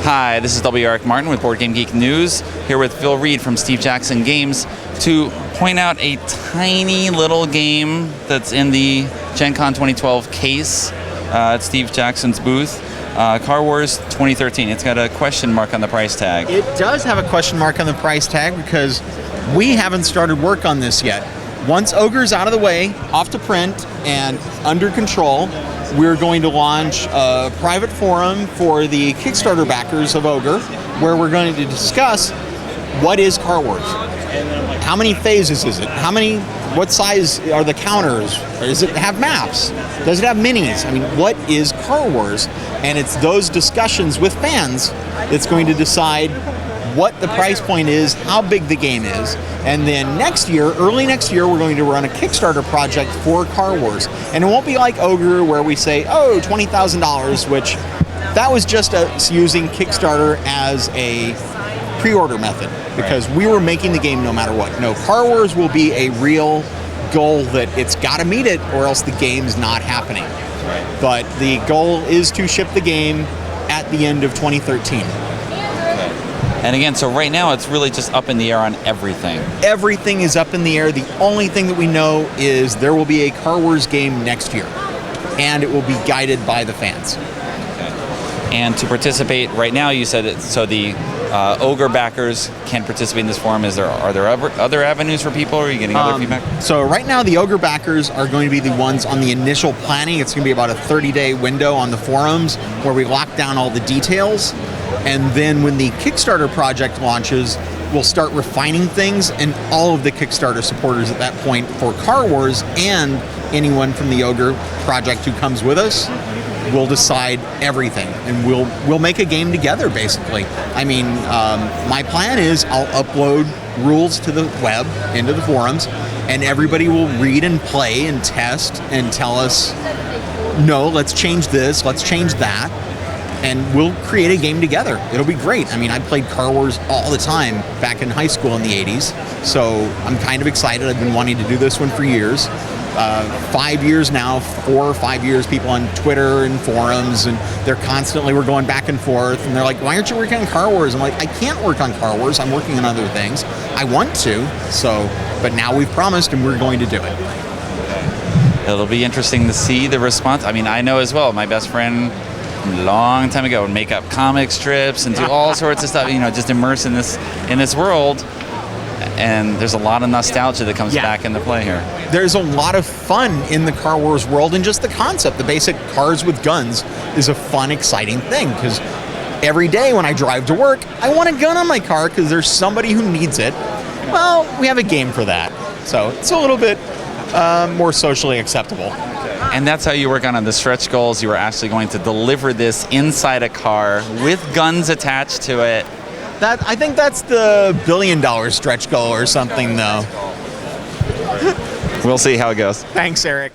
Hi, this is W. Eric Martin with Board Game Geek News, here with Phil Reed from Steve Jackson Games to point out a tiny little game that's in the Gen Con 2012 case at Steve Jackson's booth. Car Wars 2013. It's got a question mark on the price tag. It does have a question mark on the price tag because we haven't started work on this yet. Once Ogre's out of the way, off to print, and under control, we're going to launch a private forum for the Kickstarter backers of Ogre, where we're going to discuss what is Car Wars. How many phases is it? What size are the counters? Does it have maps? Does it have minis? I mean, what is Car Wars? And it's those discussions with fans that's going to decide what the price point is, how big the game is, and then next year, early next year, we're going to run a Kickstarter project for Car Wars. And it won't be like Ogre where we say, oh, $20,000, which that was just us using Kickstarter as a pre-order method because we were making the game no matter what. No, Car Wars will be a real goal that it's got to meet it or else the game's not happening. Right. But the goal is to ship the game at the end of 2013. And again, so right now it's really just up in the air on everything. Everything is up in the air. The only thing that we know is there will be a Car Wars game next year, and it will be guided by the fans. Okay. And to participate right now, you said it, so the Ogre backers can participate in this forum. Are there other avenues for people? Or are you getting other feedback? So right now, the Ogre backers are going to be the ones on the initial planning. It's going to be about a 30-day window on the forums where we lock down all the details. And then when the Kickstarter project launches, we'll start refining things, and all of the Kickstarter supporters at that point for Car Wars and anyone from the Ogre project who comes with us will decide everything, and we'll make a game together, basically. I mean, my plan is I'll upload rules to the web, into the forums, and everybody will read and play and test and tell us, no, let's change this, let's change that. And we'll create a game together. It'll be great. I mean, I played Car Wars all the time back in high school in the 80s, so I'm kind of excited. I've been wanting to do this one for years. 5 years now, 4 or 5 years, people on Twitter and forums, and we're going back and forth, and they're like, why aren't you working on Car Wars? I'm like, I can't work on Car Wars. I'm working on other things. I want to, but now we've promised, and we're going to do it. It'll be interesting to see the response. I mean, I know as well, my best friend a long time ago would make up comic strips and do all sorts of stuff, just immerse in this world. And there's a lot of nostalgia that comes back into play here. There's a lot of fun in the Car Wars world, and just the concept, the basic cars with guns, is a fun, exciting thing. Because every day when I drive to work, I want a gun on my car because there's somebody who needs it. Well, we have a game for that. So it's a little bit more socially acceptable. And that's how you work on the stretch goals. You were actually going to deliver this inside a car with guns attached to it. I think that's the $1 billion stretch goal or something, though. We'll see how it goes. Thanks, Eric.